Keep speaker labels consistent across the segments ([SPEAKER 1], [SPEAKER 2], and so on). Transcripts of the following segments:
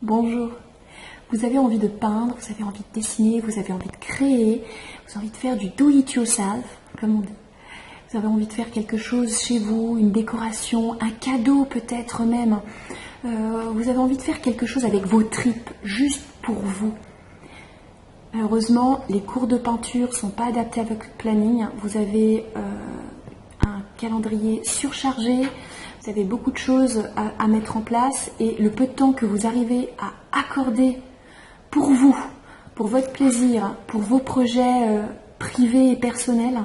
[SPEAKER 1] Bonjour. Vous avez envie de peindre, vous avez envie de dessiner, vous avez envie de créer, vous avez envie de faire du do it yourself, comme on dit. Vous avez envie de faire quelque chose chez vous, une décoration, un cadeau peut-être même. Vous avez envie de faire quelque chose avec vos tripes, juste pour vous. Malheureusement, les cours de peinture ne sont pas adaptés à votre planning. Vous avez un calendrier surchargé, vous avez beaucoup de choses à mettre en place et le peu de temps que vous arrivez à accorder pour vous, pour votre plaisir, pour vos projets privés et personnels,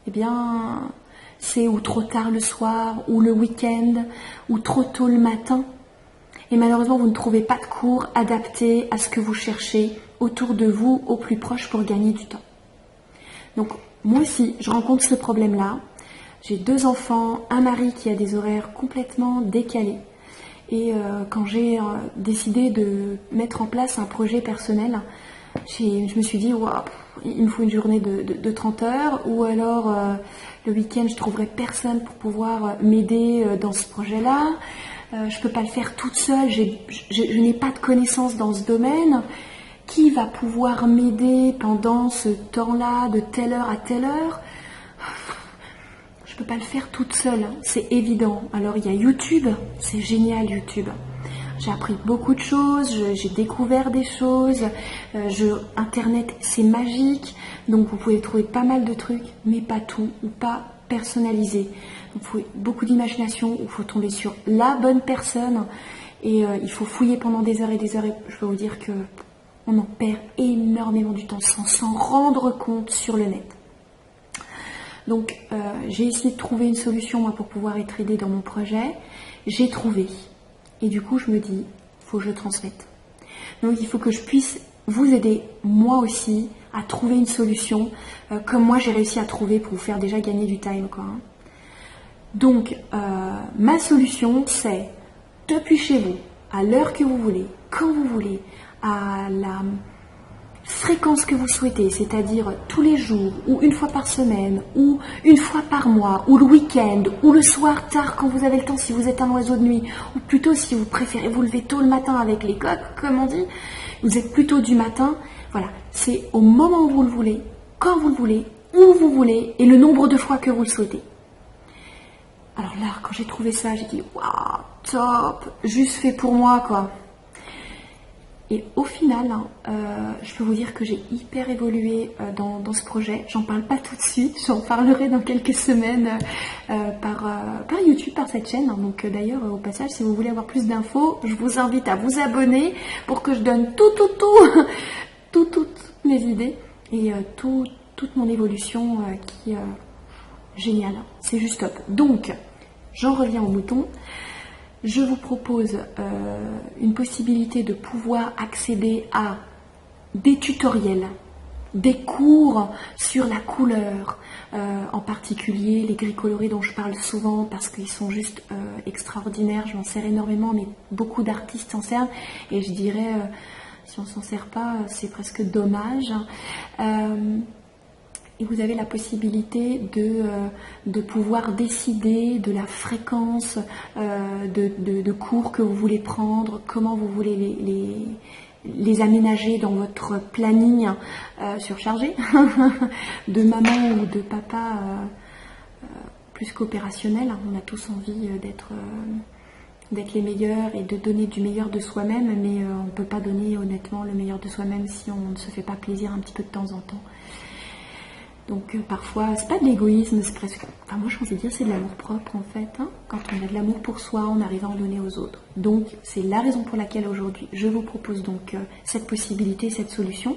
[SPEAKER 1] eh bien, c'est ou trop tard le soir, ou le week-end, ou trop tôt le matin. Et malheureusement, vous ne trouvez pas de cours adaptés à ce que vous cherchez autour de vous, au plus proche, pour gagner du temps. Donc, moi aussi, je rencontre ce problème-là. J'ai 2 enfants, un mari qui a des horaires complètement décalés. Et quand j'ai décidé de mettre en place un projet personnel, je me suis dit, wow, il me faut une journée de 30 heures, ou alors le week-end, je trouverai personne pour pouvoir m'aider dans ce projet-là. Je ne peux pas le faire toute seule, je n'ai pas de connaissances dans ce domaine. Qui va pouvoir m'aider pendant ce temps-là, de telle heure à telle heure? Je ne peux pas le faire toute seule, c'est évident. Alors il y a YouTube, c'est génial YouTube. J'ai appris beaucoup de choses, j'ai découvert des choses. Internet, c'est magique, donc vous pouvez trouver pas mal de trucs, mais pas tout, ou pas personnalisé. Vous pouvez beaucoup d'imagination, il faut tomber sur la bonne personne, et il faut fouiller pendant des heures et des heures, et je peux vous dire que on en perd énormément du temps sans s'en rendre compte sur le net. Donc j'ai essayé de trouver une solution moi, pour pouvoir être aidée dans mon projet. J'ai trouvé. Et du coup je me dis, il faut que je transmette. Donc il faut que je puisse vous aider moi aussi à trouver une solution comme moi j'ai réussi à trouver pour vous faire déjà gagner du time, quoi. Donc ma solution c'est depuis chez vous, à l'heure que vous voulez, quand vous voulez, à la fréquence que vous souhaitez, c'est-à-dire tous les jours, ou une fois par semaine, ou une fois par mois, ou le week-end, ou le soir tard quand vous avez le temps si vous êtes un oiseau de nuit, ou plutôt si vous préférez vous lever tôt le matin avec les coqs, comme on dit, vous êtes plutôt du matin. Voilà, c'est au moment où vous le voulez, quand vous le voulez, où vous voulez, et le nombre de fois que vous le souhaitez. Alors là, quand j'ai trouvé ça, j'ai dit waouh, top, juste fait pour moi, quoi. Et au final, je peux vous dire que j'ai hyper évolué dans ce projet. J'en parle pas tout de suite, j'en parlerai dans quelques semaines par YouTube, par cette chaîne. Donc d'ailleurs, au passage, si vous voulez avoir plus d'infos, je vous invite à vous abonner pour que je donne toutes mes idées et toute mon évolution qui est géniale. C'est juste top. Donc, j'en reviens au mouton. Je vous propose une possibilité de pouvoir accéder à des tutoriels, des cours sur la couleur, en particulier les gris colorés dont je parle souvent parce qu'ils sont juste extraordinaires. Je m'en sers énormément, mais beaucoup d'artistes s'en servent et je dirais, si on s'en sert pas, c'est presque dommage. Et vous avez la possibilité de pouvoir décider de la fréquence de cours que vous voulez prendre, comment vous voulez les aménager dans votre planning surchargé de maman ou de papa plus qu'opérationnel. On a tous envie d'être les meilleurs et de donner du meilleur de soi-même, mais on ne peut pas donner honnêtement le meilleur de soi-même si on ne se fait pas plaisir un petit peu de temps en temps. Donc parfois, c'est pas de l'égoïsme, c'est presque... Enfin moi, j'ai envie de dire, c'est de l'amour propre en fait. Hein. Quand on a de l'amour pour soi, on arrive à en donner aux autres. Donc c'est la raison pour laquelle aujourd'hui, je vous propose donc cette possibilité, cette solution.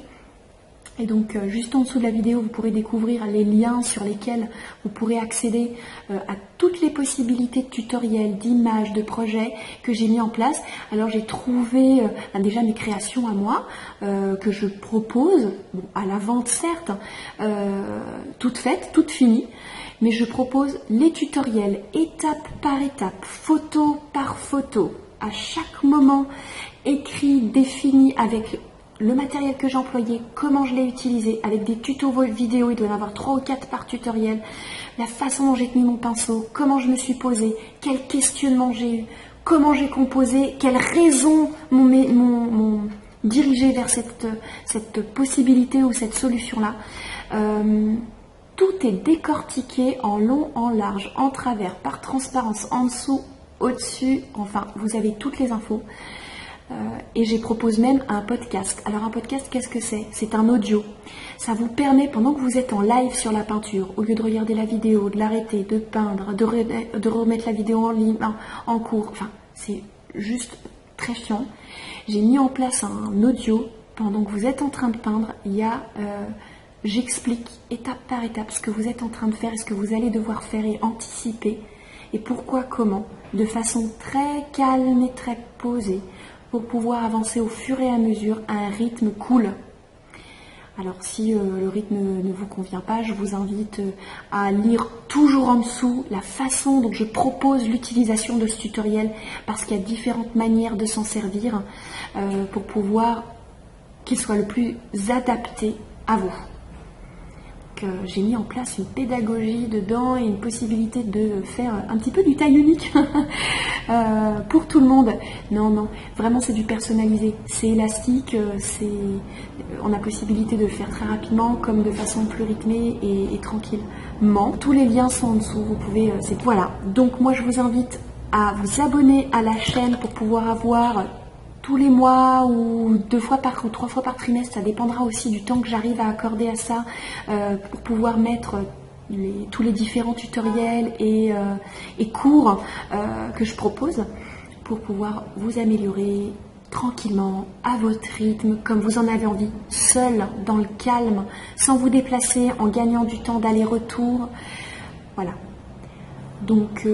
[SPEAKER 1] Et donc juste en dessous de la vidéo, vous pourrez découvrir les liens sur lesquels vous pourrez accéder à toutes les possibilités de tutoriels, d'images, de projets que j'ai mis en place. Alors j'ai trouvé déjà mes créations à moi que je propose, bon, à la vente certes, toutes faites, toutes finies, mais je propose les tutoriels étape par étape, photo par photo, à chaque moment écrit, défini avec le matériel que j'ai employé, comment je l'ai utilisé, avec des tutos vidéo, il doit y en avoir 3 ou 4 par tutoriel, la façon dont j'ai tenu mon pinceau, comment je me suis posée, quels questionnements j'ai eu, comment j'ai composé, quelles raisons m'ont dirigé vers cette possibilité ou cette solution-là. Tout est décortiqué en long, en large, en travers, par transparence, en dessous, au-dessus, enfin, vous avez toutes les infos. Et j'ai propose même un podcast. Alors un podcast, qu'est-ce que c'est? C'est un audio. Ça vous permet, pendant que vous êtes en live sur la peinture, au lieu de regarder la vidéo, de l'arrêter, de peindre, de remettre la vidéo en ligne, en cours, enfin, c'est juste très chiant. J'ai mis en place un audio. Pendant que vous êtes en train de peindre, il y a... j'explique étape par étape ce que vous êtes en train de faire et ce que vous allez devoir faire et anticiper. Et pourquoi, comment, de façon très calme et très posée, pour pouvoir avancer au fur et à mesure à un rythme cool. Alors si le rythme ne vous convient pas, je vous invite à lire toujours en dessous la façon dont je propose l'utilisation de ce tutoriel, parce qu'il y a différentes manières de s'en servir pour pouvoir qu'il soit le plus adapté à vous. J'ai mis en place une pédagogie dedans et une possibilité de faire un petit peu du taille unique pour tout le monde. Non, vraiment c'est du personnalisé. C'est élastique, on a possibilité de le faire très rapidement comme de façon plus rythmée et tranquillement. Tous les liens sont en dessous, vous pouvez... voilà, donc moi je vous invite à vous abonner à la chaîne pour pouvoir avoir... tous les mois ou 2 fois ou 3 fois par trimestre, ça dépendra aussi du temps que j'arrive à accorder à ça pour pouvoir mettre tous les différents tutoriels et cours que je propose pour pouvoir vous améliorer tranquillement, à votre rythme, comme vous en avez envie, seul, dans le calme, sans vous déplacer, en gagnant du temps d'aller-retour. Voilà. Donc,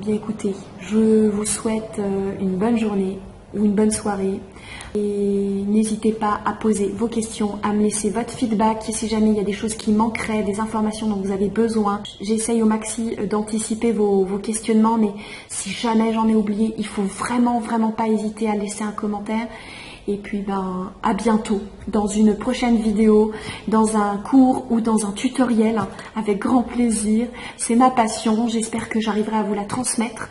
[SPEAKER 1] bien écoutez, je vous souhaite une bonne journée ou une bonne soirée et n'hésitez pas à poser vos questions, à me laisser votre feedback et si jamais il y a des choses qui manqueraient, des informations dont vous avez besoin. J'essaye au maxi d'anticiper vos questionnements, mais si jamais j'en ai oublié, il faut vraiment pas hésiter à laisser un commentaire. Et puis à bientôt dans une prochaine vidéo, dans un cours ou dans un tutoriel, avec grand plaisir. C'est ma passion, j'espère que j'arriverai à vous la transmettre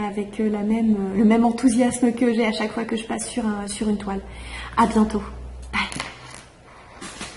[SPEAKER 1] avec le même enthousiasme que j'ai à chaque fois que je passe sur une toile. À bientôt.